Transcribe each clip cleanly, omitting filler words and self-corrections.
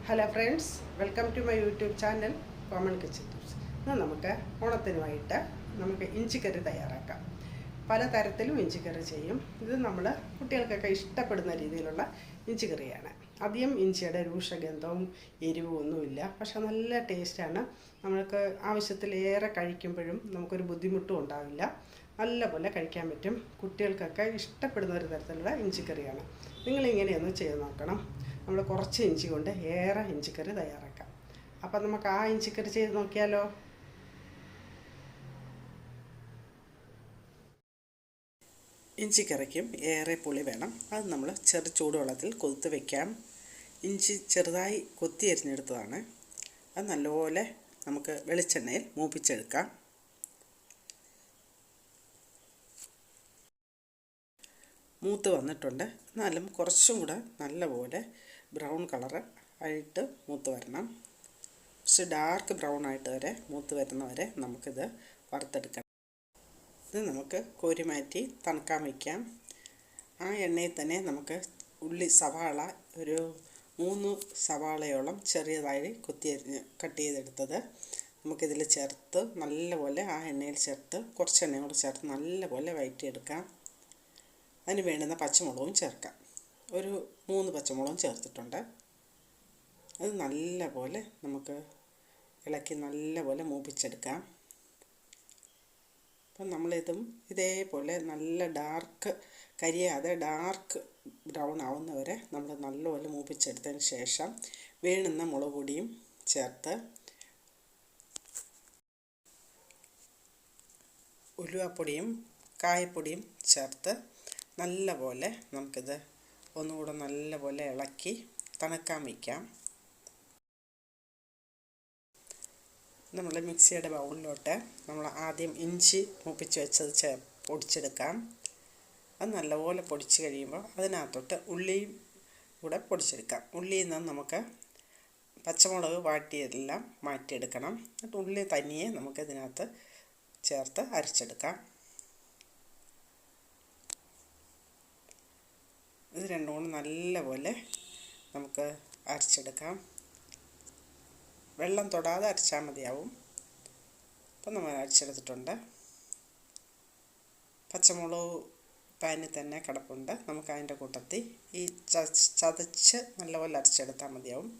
Hello friends, welcome to my YouTube channel common kitchen tips. ഇന്ന് നമുക്ക് ഓണത്തിനുമായിട്ട് നമുക്ക് ഇഞ്ചിക്കറി തയ്യാറാക്കാം. പലതരത്തിലും ഇഞ്ചിക്കറി ചെയ്യും. ഇത് നമ്മൾ കുട്ടികൾക്കൊക്കെ ഇഷ്ടപ്പെടുന്ന രീതിയിലുള്ള ഇഞ്ചിക്കറിയാണ്. അധികം ഇഞ്ചിയുടെ രൂക്ഷഗന്ധവും എരിവും ഒന്നുമില്ല, പക്ഷെ നല്ല ടേസ്റ്റാണ്. നമ്മൾക്ക് ആവശ്യത്തിലേറെ കഴിക്കുമ്പോഴും നമുക്കൊരു ബുദ്ധിമുട്ടും ഉണ്ടാവില്ല. നല്ലപോലെ കഴിക്കാൻ പറ്റും. കുട്ടികൾക്കൊക്കെ ഇഷ്ടപ്പെടുന്ന ഒരു തരത്തിലുള്ള ഇഞ്ചിക്കറിയാണ്. നിങ്ങളിങ്ങനെയൊന്ന് ചെയ്ത് നോക്കണം. നമ്മൾ കുറച്ച് ഇഞ്ചി കൊണ്ട് ഏറെ ഇഞ്ചിക്കറി തയ്യാറാക്കാം. അപ്പം നമുക്ക് ആ ഇഞ്ചിക്കറി ചെയ്ത് നോക്കിയാലോ? ഇഞ്ചിക്കറിക്കും ഏറെ പുളി വേണം. അത് നമ്മൾ ചൂടുവെള്ളത്തിൽ കൊതുത്ത് വയ്ക്കാം. ഇഞ്ചി ചെറുതായി കൊത്തി അരിഞ്ഞെടുത്തതാണ്. അത് നല്ലപോലെ നമുക്ക് വെളിച്ചെണ്ണയിൽ മൂപ്പിച്ചെടുക്കാം. മൂത്ത് വന്നിട്ടുണ്ട്. എന്നാലും കുറച്ചും കൂടെ നല്ലപോലെ ബ്രൗൺ കളറ് ആയിട്ട് മൂത്ത് വരണം. കുറച്ച് ഡാർക്ക് ബ്രൗൺ ആയിട്ട് വരെ മൂത്ത് വരുന്നവരെ നമുക്കിത് വറുത്തെടുക്കണം. ഇത് നമുക്ക് കോരി മാറ്റി തണുക്കാൻ വയ്ക്കാം. ആ എണ്ണയിൽ തന്നെ നമുക്ക് സവാള ഒരു 3 സവാളയോളം ചെറിയതായി കട്ട് ചെയ്തെടുത്തത് നമുക്കിതിൽ ചേർത്ത് നല്ലപോലെ ആ എണ്ണയിൽ ചേർത്ത് കുറച്ച് എണ്ണയും കൂടെ ചേർത്ത് നല്ലപോലെ വഴറ്റിയെടുക്കാം. അതിന് വേണ്ടുന്ന പച്ചമുളകും ചേർക്കാം. ഒരു 3 പച്ചമുളകും ചേർത്തിട്ടുണ്ട്. അത് നല്ലപോലെ നമുക്ക് ഇളക്കി നല്ലപോലെ മൂപ്പിച്ചെടുക്കാം. അപ്പം നമ്മളിതും ഇതേപോലെ നല്ല കരിയാതെ ഡാർക്ക് ബ്രൗൺ ആവുന്നവരെ നമ്മൾ നല്ലപോലെ മൂപ്പിച്ചെടുത്തതിന് ശേഷം വേണ്ടുന്ന മുളക് പൊടിയും ചേർത്ത് ഉലുവാപ്പൊടിയും കായപ്പൊടിയും ചേർത്ത് നല്ലപോലെ നമുക്കിത് ഒന്നുകൂടെ നല്ലപോലെ ഇളക്കി തണുക്കാൻ വയ്ക്കാം. നമ്മൾ മിക്സിയുടെ ബൗളിലോട്ട് നമ്മൾ ആദ്യം ഇഞ്ചി മൂപ്പിച്ച് വെച്ചത് പൊടിച്ചെടുക്കാം. അത് നല്ലപോലെ പൊടിച്ച് കഴിയുമ്പോൾ അതിനകത്തോട്ട് ഉള്ളിയും കൂടെ പൊടിച്ചെടുക്കാം. ഉള്ളിയിൽ നിന്ന് നമുക്ക് പച്ചമുളക് വാട്ടിയെല്ലാം മാറ്റിയെടുക്കണം. എന്നിട്ട് ഉള്ളി തനിയെ നമുക്കിതിനകത്ത് ചേർത്ത് അരച്ചെടുക്കാം. ഇത് രണ്ടും കൂടെ നല്ലപോലെ നമുക്ക് അരച്ചെടുക്കാം. വെള്ളം തൊടാതെ അരച്ചാൽ മതിയാവും. അപ്പം നമ്മൾ അരച്ചെടുത്തിട്ടുണ്ട്. പച്ചമുളക് പാനിൽ തന്നെ കിടപ്പുണ്ട്. നമുക്ക് അതിൻ്റെ കൂട്ടത്തിൽ ഈ ചതച്ച് നല്ലപോലെ അരച്ചെടുത്താൽ മതിയാവും.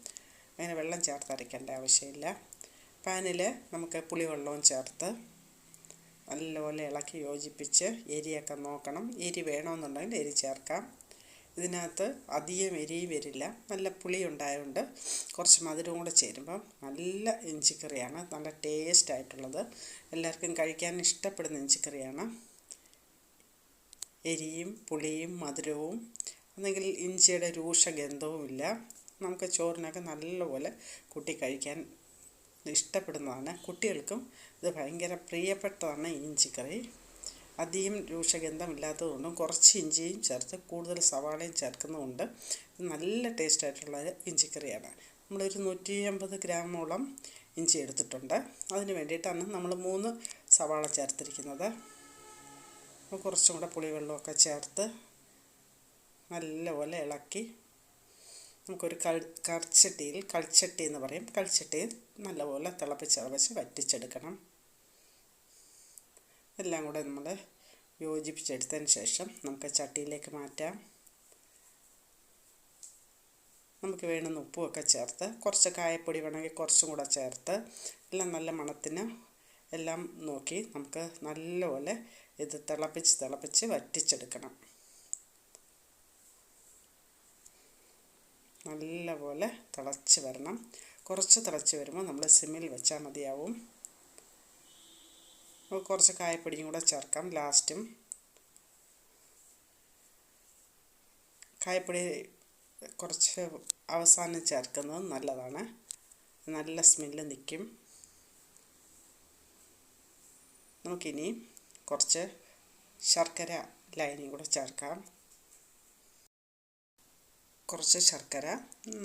അങ്ങനെ വെള്ളം ചേർത്ത് അരയ്ക്കേണ്ട ആവശ്യമില്ല. പാനിൽ നമുക്ക് പുളിവെള്ളവും ചേർത്ത് നല്ലപോലെ ഇളക്കി യോജിപ്പിച്ച് എരിയൊക്കെ നോക്കണം. എരി വേണമെന്നുണ്ടെങ്കിൽ എരി ചേർക്കാം. ഇതിനകത്ത് അധികം എരിയും വരില്ല. നല്ല പുളി ഉണ്ടായതുകൊണ്ട് കുറച്ച് മധുരവും കൂടെ ചേരുമ്പം നല്ല ഇഞ്ചിക്കറിയാണ്. നല്ല ടേസ്റ്റായിട്ടുള്ളത്. എല്ലാവർക്കും കഴിക്കാൻ ഇഷ്ടപ്പെടുന്ന ഇഞ്ചിക്കറിയാണ്. എരിയും പുളിയും മധുരവും അല്ലെങ്കിൽ ഇഞ്ചിയുടെ രൂക്ഷഗന്ധവും ഇല്ല. നമുക്ക് ചോറിനൊക്കെ നല്ലപോലെ കൂട്ടി കഴിക്കാൻ ഇഷ്ടപ്പെടുന്നതാണ്. കുട്ടികൾക്കും ഇത് ഭയങ്കര പ്രിയപ്പെട്ടതാണ് ഇഞ്ചിക്കറി. അധികം രൂക്ഷഗന്ധമില്ലാത്തതുകൊണ്ടും കുറച്ച് ഇഞ്ചിയും ചേർത്ത് കൂടുതൽ സവാളയും ചേർക്കുന്നതുകൊണ്ട് നല്ല ടേസ്റ്റായിട്ടുള്ള ഇഞ്ചിക്കറിയാണ്. നമ്മളൊരു 150 ഗ്രാമോളം ഇഞ്ചി എടുത്തിട്ടുണ്ട്. അതിന് വേണ്ടിയിട്ടാണ് നമ്മൾ 3 സവാള ചേർത്തിരിക്കുന്നത്. കുറച്ചും കൂടെ പുളിവെള്ളമൊക്കെ ചേർത്ത് നല്ലപോലെ ഇളക്കി നമുക്കൊരു കൽച്ചട്ടി എന്ന് പറയും, കൽച്ചട്ടിയിൽ നല്ലപോലെ തിളപ്പിച്ച് വറ്റിച്ചെടുക്കണം. എല്ലാം കൂടെ നമ്മൾ യോജിപ്പിച്ചെടുത്തതിന് ശേഷം നമുക്ക് ചട്ടിയിലേക്ക് മാറ്റാം. നമുക്ക് വേണ്ടുന്ന ഉപ്പുമൊക്കെ ചേർത്ത് കുറച്ച് കായപ്പൊടി വേണമെങ്കിൽ കുറച്ചും കൂടെ ചേർത്ത് എല്ലാം നല്ല മണത്തിന് എല്ലാം നോക്കി നമുക്ക് നല്ലപോലെ ഇത് തിളപ്പിച്ച് വറ്റിച്ചെടുക്കണം. നല്ലപോലെ തിളച്ച് വരണം. കുറച്ച് തിളച്ച് വരുമ്പോൾ നമ്മൾ സിമ്മിൽ വെച്ചാൽ മതിയാവും. കുറച്ച് കായപ്പൊടിയും കൂടെ ചേർക്കാം ലാസ്റ്റും. കായപ്പൊടി കുറച്ച് അവസാനം ചേർക്കുന്നത് നല്ലതാണ്. നല്ല സ്മെല്ല് നിൽക്കും. നമുക്കിനി കുറച്ച് ശർക്കര ലൈനിയും കൂടെ ചേർക്കാം. കുറച്ച് ശർക്കര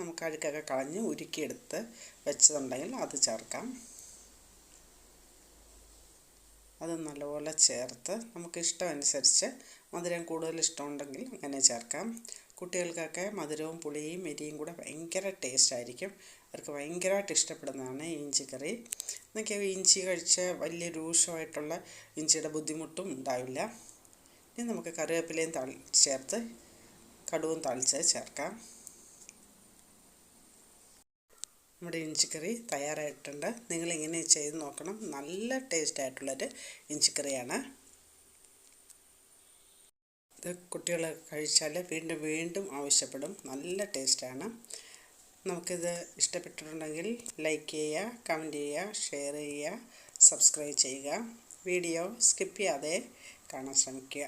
നമുക്ക് അഴുക്കൊക്കെ കളഞ്ഞ് ഉരുക്കിയെടുത്ത് വെച്ചതുണ്ടെങ്കിൽ അത് ചേർക്കാം. അത് നല്ലപോലെ ചേർത്ത് നമുക്ക് ഇഷ്ടമനുസരിച്ച് മധുരം കൂടുതൽ ഇഷ്ടമുണ്ടെങ്കിൽ അങ്ങനെ ചേർക്കാം. കുട്ടികൾക്കൊക്കെ മധുരവും പുളിയും എരിയും കൂടെ ഭയങ്കര ടേസ്റ്റായിരിക്കും. അവർക്ക് ഭയങ്കരമായിട്ട് ഇഷ്ടപ്പെടുന്നതാണ് ഈ ഇഞ്ചിക്കറി. എന്നൊക്കെ ഇഞ്ചി കഴിച്ച വലിയ രൂക്ഷമായിട്ടുള്ള ഇഞ്ചിയുടെ ബുദ്ധിമുട്ടും ഉണ്ടാവില്ല. ഇനി നമുക്ക് കറിവേപ്പിലയും ചേർത്ത് കടുവും താളിച്ച് ചേർക്കാം. നമ്മുടെ ഇഞ്ചിക്കറി തയ്യാറായിട്ടുണ്ട്. നിങ്ങളിങ്ങനെ ചെയ്ത് നോക്കണം. നല്ല ടേസ്റ്റായിട്ടുള്ളൊരു ഇഞ്ചിക്കറിയാണ്. ഇത് കുട്ടികൾ കഴിച്ചാൽ വീണ്ടും വീണ്ടും ആവശ്യപ്പെടും. നല്ല ടേസ്റ്റാണ്. നമുക്കിത് ഇഷ്ടപ്പെട്ടിട്ടുണ്ടെങ്കിൽ ലൈക്ക് ചെയ്യുക, കമൻറ്റ് ചെയ്യുക, ഷെയർ ചെയ്യുക, സബ്സ്ക്രൈബ് ചെയ്യുക. വീഡിയോ സ്കിപ്പ് ചെയ്യാതെ കാണാൻ ശ്രമിക്കുക.